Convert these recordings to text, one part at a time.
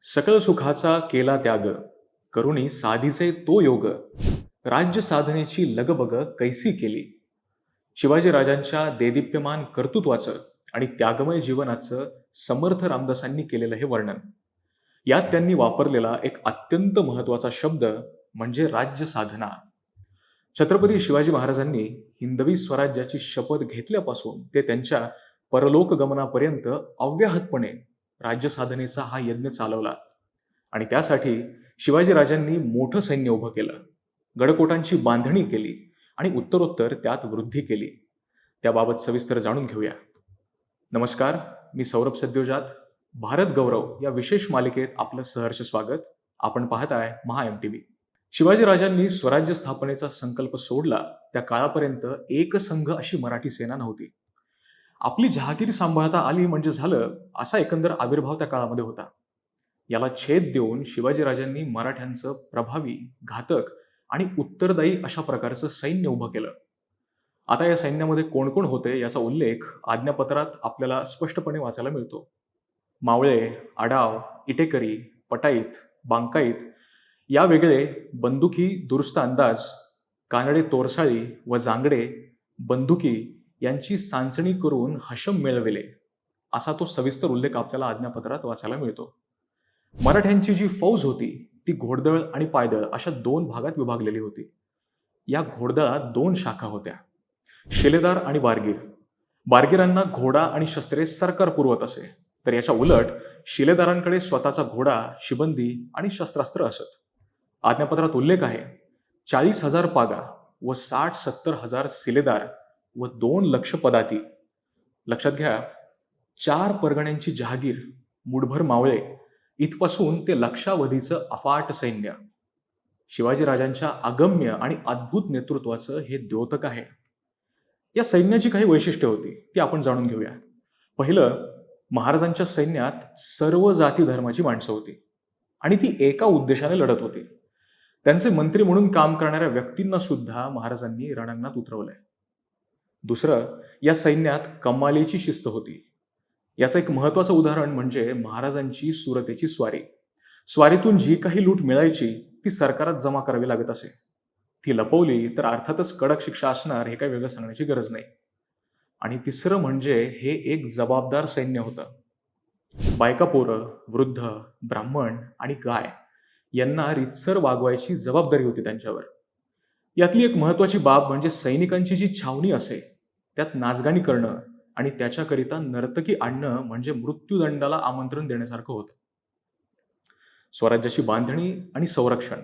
सकळ सुखाचा केला त्याग, करुणी साधीचे तो योग, राज्य साधनेची लगबग कैसी केली. शिवाजी राजांच्या देदीप्यमान कर्तृत्वाचं आणि त्यागमय जीवनाचं समर्थ रामदासांनी केलेलं हे वर्णन. यात त्यांनी वापरलेला एक अत्यंत महत्वाचा शब्द म्हणजे राज्य साधना. छत्रपती शिवाजी महाराजांनी हिंदवी स्वराज्याची शपथ घेतल्यापासून ते त्यांच्या परलोक गमनापर्यंत अव्याहतपणे राज्य साधनेचा हा यज्ञ चालवला. आणि त्यासाठी शिवाजी राजांनी मोठं सैन्य उभं केलं, गडकोटांची बांधणी केली आणि उत्तरोत्तर त्यात वृद्धी केली. त्याबाबत सविस्तर जाणून घेऊया. नमस्कार, मी सौरभ सद्योजात. भारत गौरव या विशेष मालिकेत आपलं सहर्ष स्वागत. आपण पाहताय महा MTV. शिवाजी राजांनी स्वराज्य स्थापनेचा संकल्प सोडला त्या काळापर्यंत एकसंघ अशी मराठी सेना नव्हती. आपली जहागिरी सांभाळता आली म्हणजे झालं, असा एकंदर आविर्भाव त्या काळामध्ये होता. याला छेद देऊन शिवाजी राजांनी मराठ्यांचं प्रभावी, घातक आणि उत्तरदायी अशा प्रकारचं सैन्य उभं केलं. आता या सैन्यामध्ये कोण कोण होते याचा उल्लेख आज्ञापत्रात आपल्याला स्पष्टपणे वाचायला मिळतो. मावळे, आडाव, इटेकरी, पटाईत, बांकाईत या वेगळे बंदुकी, दुरुस्त अंदाज, कानडे, तोरसाळी व जांगडे बंदुकी यांची सांचणी करून हशम मिळविले, असा तो सविस्तर उल्लेख आपल्याला आज्ञापत्रात वाचायला मिळतो. मराठ्यांची जी फौज होती ती घोडदळ आणि पायदळ अशा दोन भागात विभागलेली होती. या घोडदळात दोन शाखा होत्या, शिलेदार आणि बारगीर. बारगीरांना घोडा आणि शस्त्रे सरकार पुरवत असे, तर याच्या उलट शिलेदारांकडे स्वतःचा घोडा, शिबंदी आणि शस्त्रास्त्र असत. आज्ञापत्रात उल्लेख आहे 40,000 पागा व 60-70 हजार शिलेदार व 2 लक्ष पदाती. लक्षात घ्या, 4 परगण्यांची जहागीर, मुठभर मावळे इथपासून ते लक्षावधीचं अफाट सैन्य. शिवाजी राजांच्या अगम्य आणि अद्भुत नेतृत्वाचं हे द्योतक आहे. या सैन्याची काही वैशिष्ट्ये होती ती आपण जाणून घेऊया. पहिलं, महाराजांच्या सैन्यात सर्व जाती धर्माची माणसं होती आणि ती एका उद्देशाने लढत होती. त्यांचे मंत्री म्हणून काम करणाऱ्या व्यक्तींना सुद्धा महाराजांनी रणांगणात उतरवलंय. दुसरं, या सैन्यात कमालीची शिस्त होती. याचं एक महत्वाचं उदाहरण म्हणजे महाराजांची सुरतेची स्वारी. स्वारीतून जी काही लूट मिळायची ती सरकारात जमा करावी लागत असे. ती लपवली तर अर्थातच कडक शिक्षा असणार, हे काही वेगळं सांगण्याची गरज नाही. आणि तिसरं म्हणजे हे एक जबाबदार सैन्य होतं. बायका, पोरं, वृद्ध, ब्राह्मण आणि गाय यांना रीतसर वागवायची जबाबदारी होती त्यांच्यावर. यातली एक महत्वाची बाब म्हणजे सैनिकांची जी छावणी असे त्यात नाचगाणी करणं आणि त्याच्याकरिता नर्तकी आणणं म्हणजे मृत्यूदंडाला आमंत्रण देण्यासारखं होतं. स्वराज्याची बांधणी आणि संरक्षण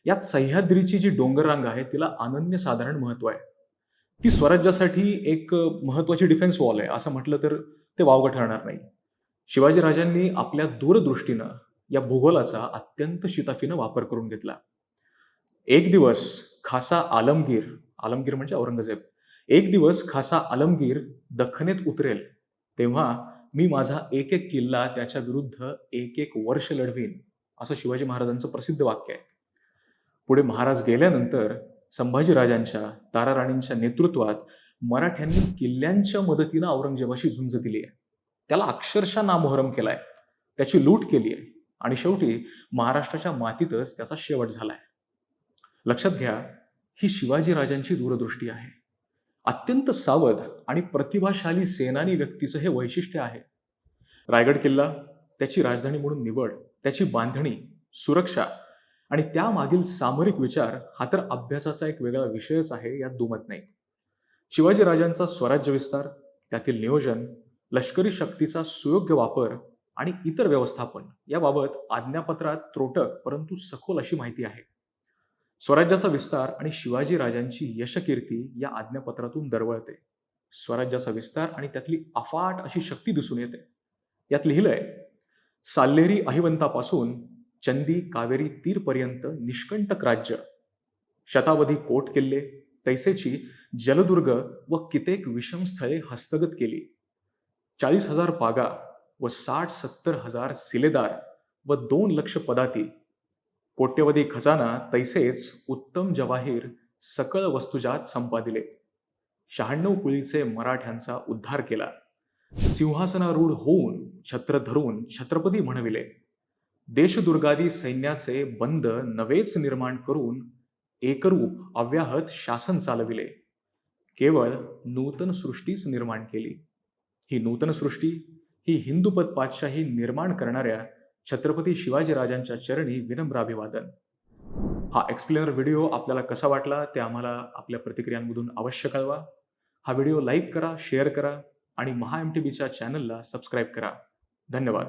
यात सह्याद्रीची जी डोंगररांग आहे तिला अनन्यसाधारण महत्व आहे. ती स्वराज्यासाठी एक महत्वाची डिफेन्स वॉल आहे असं म्हटलं तर ते वावगं ठरणार नाही. शिवाजी राजांनी आपल्या दूरदृष्टीनं या भूगोलाचा अत्यंत शिताफीनं वापर करून घेतला. एक दिवस खासा आलमगीर, आलमगीर म्हणजे औरंगजेब, एक दिवस खासा आलमगीर दख्खनेत उतरेल तेव्हा मी माझा एक एक किल्ला त्याच्या विरुद्ध एक एक वर्ष लढवीन, असं शिवाजी महाराजांचं प्रसिद्ध वाक्य आहे. पुढे महाराज गेल्यानंतर संभाजीराजांच्या, ताराराणींच्या नेतृत्वात मराठ्यांनी किल्ल्यांच्या मदतीनं औरंगजेबाशी झुंज दिली आहे. त्याला अक्षरशः नामोहरम केलाय, त्याची लूट केली आहे आणि शेवटी महाराष्ट्राच्या मातीतच त्याचा शेवट झालाय. लक्षात घ्या, ही शिवाजी राजांची दूरदृष्टी आहे. अत्यंत सावध आणि प्रतिभाशाली सेनानी व्यक्तीचं हे वैशिष्ट्य आहे. रायगड किल्ला, त्याची राजधानी म्हणून निवड, त्याची बांधणी, सुरक्षा आणि त्यामागील सामरिक विचार हा तर अभ्यासाचा एक वेगळा विषयच आहे, यात दुमत नाही. शिवाजी राजांचा स्वराज्य विस्तार, त्यातील नियोजन, लष्करी शक्तीचा सुयोग्य वापर आणि इतर व्यवस्थापन याबाबत आज्ञापत्रात त्रोटक परंतु सखोल अशी माहिती आहे. स्वराज्याचा विस्तार आणि शिवाजी राजांची यशकीर्ती या आज्ञापत्रातून दरवळते. स्वराज्याचा विस्तार आणि त्यातली अफाट अशी शक्ती दिसून येते. यात लिहिलंय, साल्हेरी अहिवंतापासून चंदी कावेरी तीरपर्यंत निष्कंटक राज्य, शतावधी कोट किल्ले, तैसेची जलदुर्ग व कित्येक विषम स्थळे हस्तगत केली. 40,000 पागा व 60-70 हजार शिलेदार व 2 लक्ष पदाती, कोट्यवधी खजाना, तैसेच उत्तम जवाहीर सकळ वस्तुजात संपादिले. 96 कुळीचे मराठ्यांचा उद्धार केला. सिंहासनारूढ होऊन छत्र धरून छत्रपती म्हणविले. देशदुर्गादी सैन्याचे बंद नवेच निर्माण करून एकरूप अव्याहत शासन चालविले. केवळ नूतन सृष्टीच निर्माण केली. ही नूतन सृष्टी ही हिंदूपद पातशाही निर्माण करणाऱ्या छत्रपती शिवाजीराजांच्या चरणी विनम्र अभिवादन. हा एक्सप्लेनर व्हिडिओ आपल्याला कसा वाटला ते आम्हाला आपल्या प्रतिक्रियांमधून अवश्य कळवा. हा व्हिडिओ लाईक करा, शेअर करा आणि महाएमटीबीच्या चॅनलला सबस्क्राईब करा. धन्यवाद.